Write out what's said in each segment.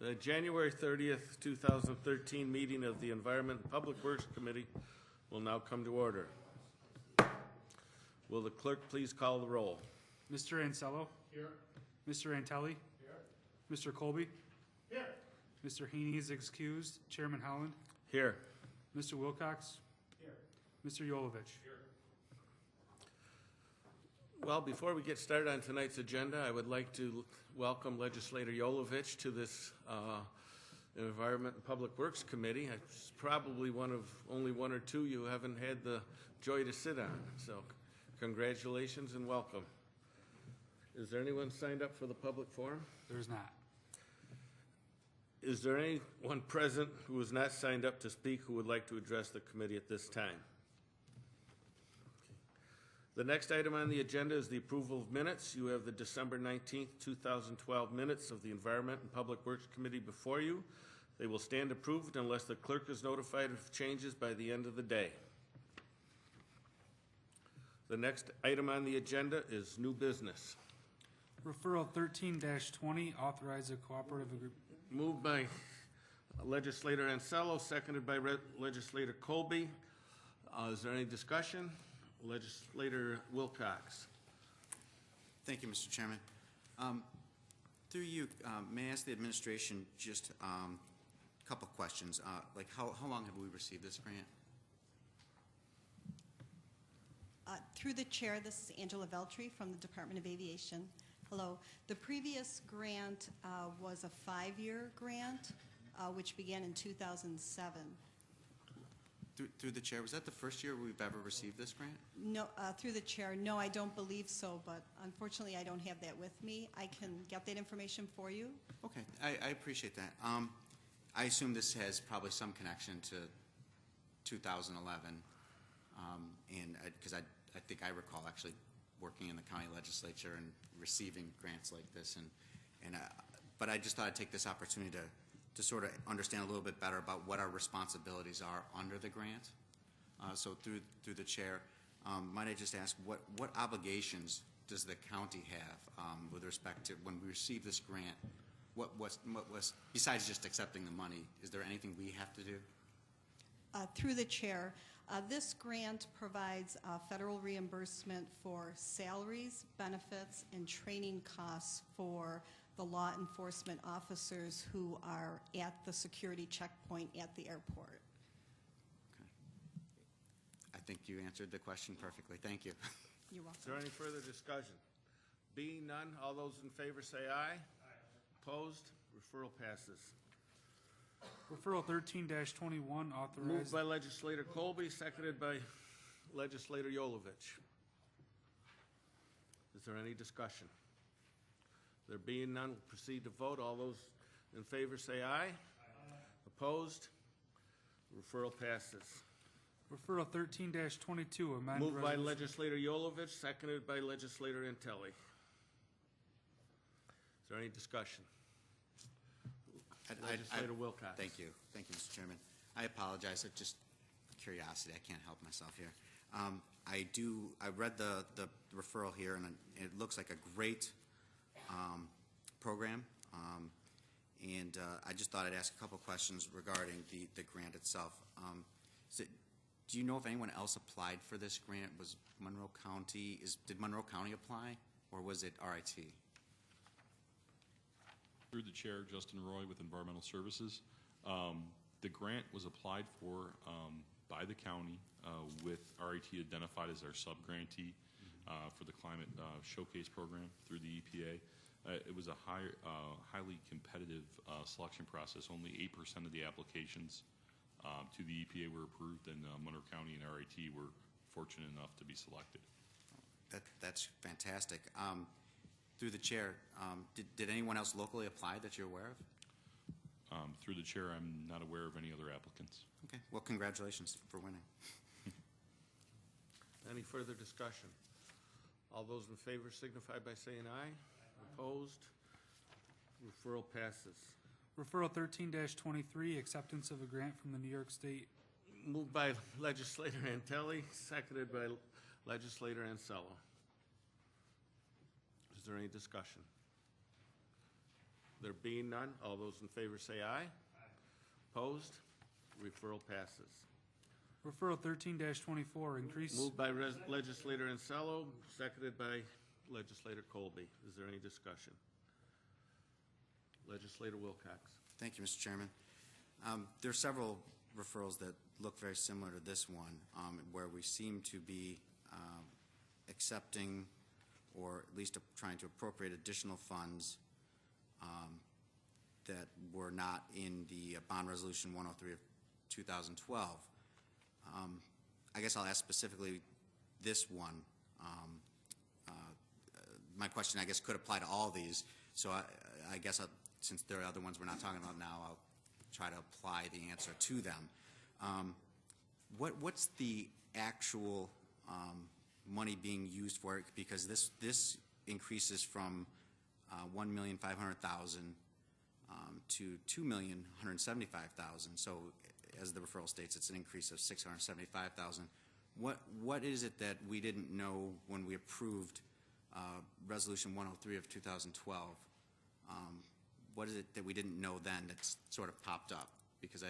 The January 30th, 2013 meeting of the Environment and Public Works Committee will now come to order. Will the clerk please call the roll? Mr. Ansello? Here. Mr. Antelli? Here. Mr. Colby? Here. Mr. Heaney is excused. Chairman Holland? Here. Mr. Wilcox? Here. Mr. Yolovich? Here. Well, before we get started on tonight's agenda, I would like to welcome Legislator Yolovich to this Environment and Public Works Committee. It's probably one of only one or two you haven't had the joy to sit on. So congratulations and welcome. Is there anyone signed up for the public forum? There's not. Is there anyone present who is not signed up to speak who would like to address the committee at this time? The next item on the agenda is the approval of minutes. You have the December 19th, 2012 minutes of the Environment and Public Works Committee before you. They will stand approved unless the clerk is notified of changes by the end of the day. The next item on the agenda is new business. Referral 13-20, authorize a cooperative agreement. Moved by Legislator Ansello, seconded by Legislator Colby. Is there any discussion? Legislator Wilcox. Thank you, Mr. Chairman. Through you, may I ask the administration just a couple questions? Like how long have we received this grant? Through the chair, this is Angela Veltri from the Department of Aviation. Hello. The previous grant was a 5-year grant, which began in 2007. Through the chair, was that the first year we've ever received this grant? No, through the chair, no, I don't believe so, but unfortunately I don't have that with me. I can get that information for you. Okay, I appreciate that. I assume this has probably some connection to 2011, and because I think I recall actually working in the county legislature and receiving grants like this, but I just thought I'd take this opportunity to sort of understand a little bit better about what our responsibilities are under the grant. So through the chair, might I just ask what obligations does the county have with respect to when we receive this grant? What was besides just accepting the money? Is there anything we have to do? Through the chair, this grant provides federal reimbursement for salaries, benefits, and training costs for the law enforcement officers who are at the security checkpoint at the airport. Okay. I think you answered the question perfectly. Thank you. You're welcome. Is there any further discussion? Being none, all those in favor say aye. Opposed? Referral passes. Referral 13-21, authorize. Moved by Legislator Colby, seconded by Legislator Yolovich. Is there any discussion? There being none, we'll proceed to vote. All those in favor say aye. Aye. Opposed? Referral passes. Referral 13-22, amend. Moved by Legislator Yolovich, seconded by Legislator Antelli. Is there any discussion? Legislator Wilcox. Thank you, Mr. Chairman. I apologize. It's just curiosity. I can't help myself here. I read the referral here, and it looks like a great program, and I just thought I'd ask a couple questions regarding the grant itself. Do you know if anyone else applied for this grant? Was Monroe County, did Monroe County apply, or was it RIT? Through the chair, Justin Roy with Environmental Services. The grant was applied for by the county with RIT identified as our sub-grantee for the Climate Showcase Program through the EPA. It was a highly competitive selection process. Only 8% of the applications to the EPA were approved, and Monroe County and RIT were fortunate enough to be selected. That's fantastic. Through the chair, did anyone else locally apply that you're aware of? Through the chair, I'm not aware of any other applicants. Okay. Well, congratulations for winning. Any further discussion? All those in favor signify by saying aye. Opposed? Referral passes. Referral 13-23, acceptance of a grant from the New York State. Moved by Legislator Antelli, seconded by Legislator Ansello. Is there any discussion? There being none, all those in favor say aye. Opposed? Referral passes. Referral 13-24, increase. Moved by Legislator Ansello, seconded by Legislator Colby. Is there any discussion? Legislator Wilcox. Thank you, Mr. Chairman. There are several referrals that look very similar to this one, where we seem to be accepting or at least trying to appropriate additional funds that were not in the Bond Resolution 103 of 2012. I guess I'll ask specifically this one. My question, I guess, could apply to all these. So I guess since there are other ones we're not talking about now, I'll try to apply the answer to them. What's the actual money being used for it? Because this increases from $1,500,000 to $2,175,000. So, as the referral states, it's an increase of $675,000. What is it that we didn't know when we approved Resolution 103 of 2012? What is it that we didn't know then that's sort of popped up? Because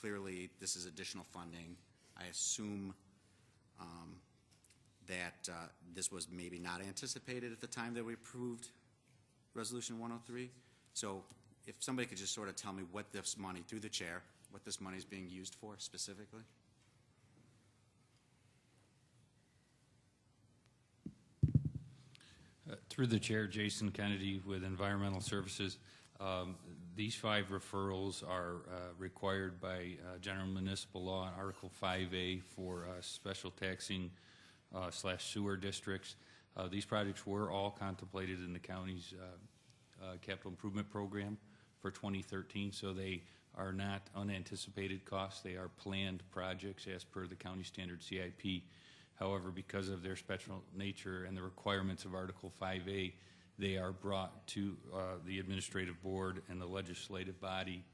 clearly this is additional funding. I assume that this was maybe not anticipated at the time that we approved Resolution 103. So if somebody could just sort of tell me what this money, through the chair, what this money is being used for specifically? Through the chair, Jason Kennedy with Environmental Services. These 5 referrals are required by General Municipal Law, Article 5A, for special taxing / sewer districts. These projects were all contemplated in the county's capital improvement program for 2013, so they are not unanticipated costs. They are planned projects as per the county standard CIP. However, because of their special nature and the requirements of Article 5A, they are brought to the administrative board and the legislative body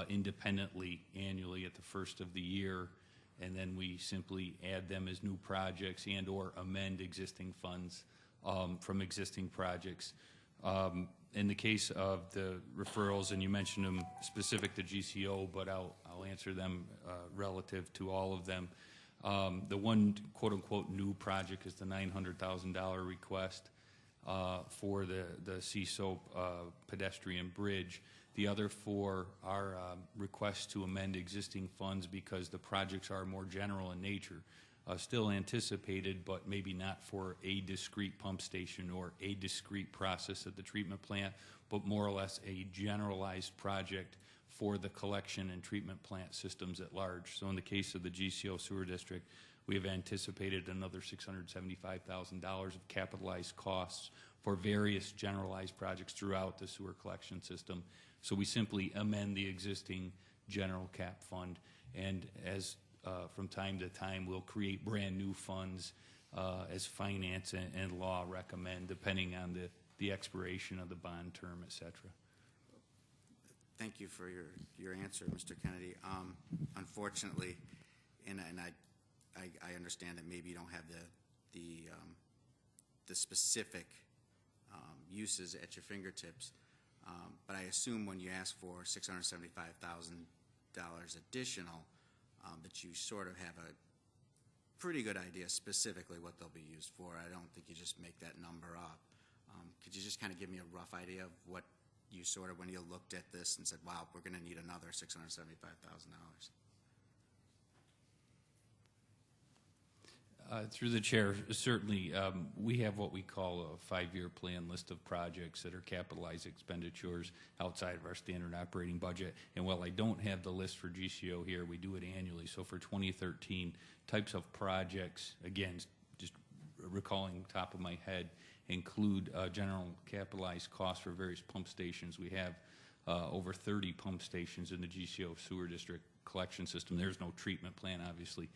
independently annually at the first of the year, and then we simply add them as new projects and or amend existing funds from existing projects. In the case of the referrals, and you mentioned them specific to GCO, but I'll answer them relative to all of them. The one quote-unquote new project is the $900,000 request for the Sea-Soap pedestrian bridge. The other 4 are requests to amend existing funds because the projects are more general in nature. Still anticipated, but maybe not for a discrete pump station or a discrete process at the treatment plant, but more or less a generalized project for the collection and treatment plant systems at large. So in the case of the GCO Sewer District, we have anticipated another $675,000 of capitalized costs for various generalized projects throughout the sewer collection system. So we simply amend the existing general cap fund, and as from time to time, we'll create brand new funds as finance and law recommend, depending on the expiration of the bond term, et cetera. Thank you for your answer, Mr. Kennedy. Unfortunately, and I understand that maybe you don't have the specific uses at your fingertips, but I assume when you ask for $675,000 additional, that you sort of have a pretty good idea specifically what they'll be used for. I don't think you just make that number up. Could you just kind of give me a rough idea of what you sort of, when you looked at this and said, wow, we're going to need another $675,000? Through the chair, certainly we have what we call a 5-year plan list of projects that are capitalized expenditures outside of our standard operating budget. And while I don't have the list for GCO here, we do it annually. So for 2013, types of projects, again, just recalling top of my head, include general capitalized costs for various pump stations. We have over 30 pump stations in the GCO Sewer District collection system. There's no treatment plant, obviously.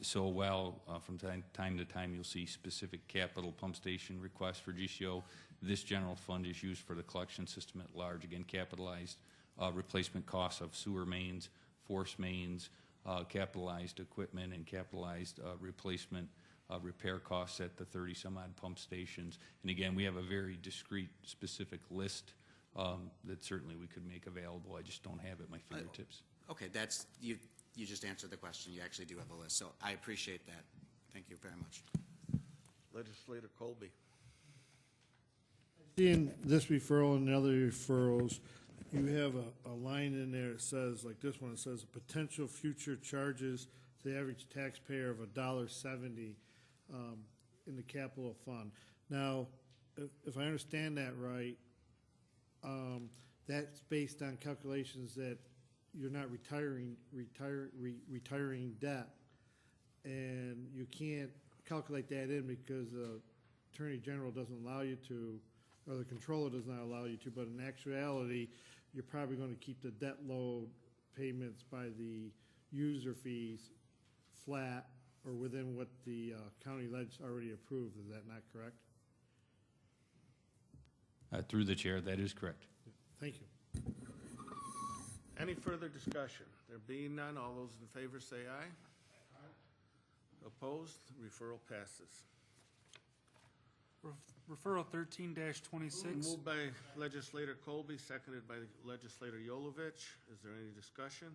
So while from time to time you'll see specific capital pump station requests for GCO, this general fund is used for the collection system at large. Again, capitalized replacement costs of sewer mains, force mains, capitalized equipment, and capitalized replacement repair costs at the 30 some odd pump stations. And again, we have a very discrete specific list that certainly we could make available. I just don't have it at my fingertips. Okay, you just answered the question. You actually do have a list, so I appreciate that. Thank you very much. Legislator Colby. Seeing this referral and the other referrals, you have a line in there that says, like this one, it says potential future charges to the average taxpayer of $1.70 in the capital fund. Now, if I understand that right, that's based on calculations that you're not retiring debt, and you can't calculate that in because the Attorney General doesn't allow you to, or the Controller does not allow you to, but in actuality, you're probably going to keep the debt load payments by the user fees flat or within what the county ledge already approved. Is that not correct? Through the chair, that is correct. Thank you. Any further discussion? There being none, all those in favor say aye. Opposed? Referral passes. Referral 13-26. Moved by Legislator Colby, seconded by Legislator Yolovich. Is there any discussion?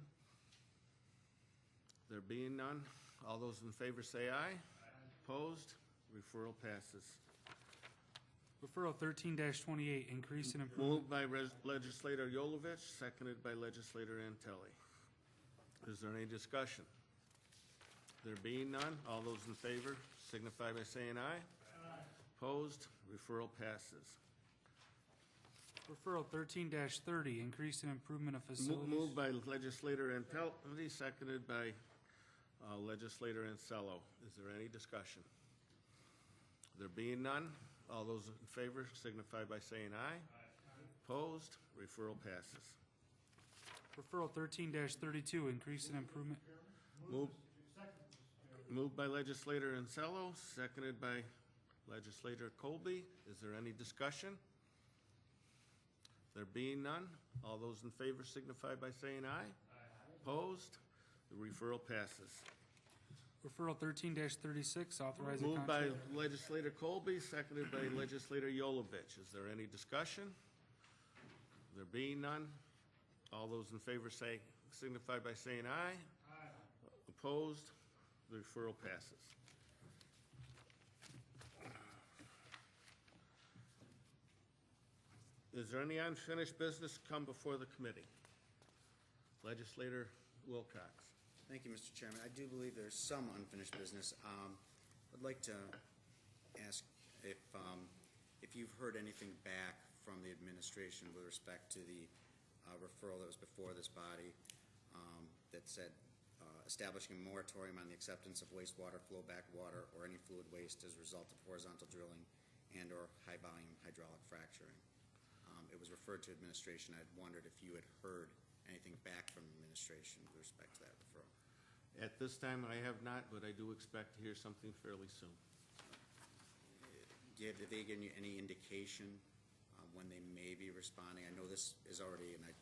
There being none, all those in favor say aye. Opposed? Referral passes. Referral 13-28, increase and improvement. Moved by Legislator Yolovich, seconded by Legislator Antelli. Is there any discussion? There being none, all those in favor signify by saying aye. Opposed? Referral passes. Referral 13-30, increase and improvement of facilities. Moved by Legislator Antelli, seconded by Legislator Ansello. Is there any discussion? There being none, all those in favor signify by saying aye. Opposed? Referral passes. Referral 13-32, increase and improvement. Moved by Legislator Ansello, seconded by Legislator Colby. Is there any discussion? There being none, all those in favor signify by saying aye. Opposed? The referral passes. Referral 13-36, authorize a Moved by contract. Legislator Colby, seconded by Legislator Yolovich. Is there any discussion? There being none, all those in favor signify by saying aye. Opposed? The referral passes. Is there any unfinished business to come before the committee? Legislator Wilcox. Thank you, Mr. Chairman. I do believe there's some unfinished business. I'd like to ask if you've heard anything back from the administration with respect to the referral that was before this body that said establishing a moratorium on the acceptance of wastewater, flowback water, or any fluid waste as a result of horizontal drilling and or high-volume hydraulic fracturing. It was referred to administration. I'd wondered if you had heard anything back from the administration with respect to that referral. At this time, I have not, but I do expect to hear something fairly soon. Have they given you any indication when they may be responding? I know this is already, and I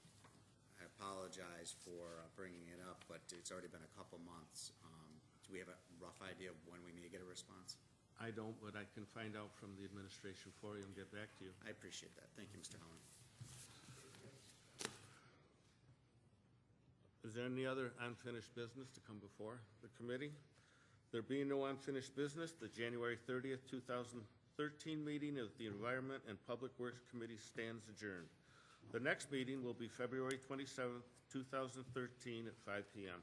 apologize for bringing it up, but it's already been a couple months. Do we have a rough idea of when we may get a response? I don't, but I can find out from the administration for you and get back to you. I appreciate that. Thank you, Mr. Howland. Is there any other unfinished business to come before the committee? There being no unfinished business, the January 30th, 2013 meeting of the Environment and Public Works Committee stands adjourned. The next meeting will be February 27th, 2013 at 5 p.m.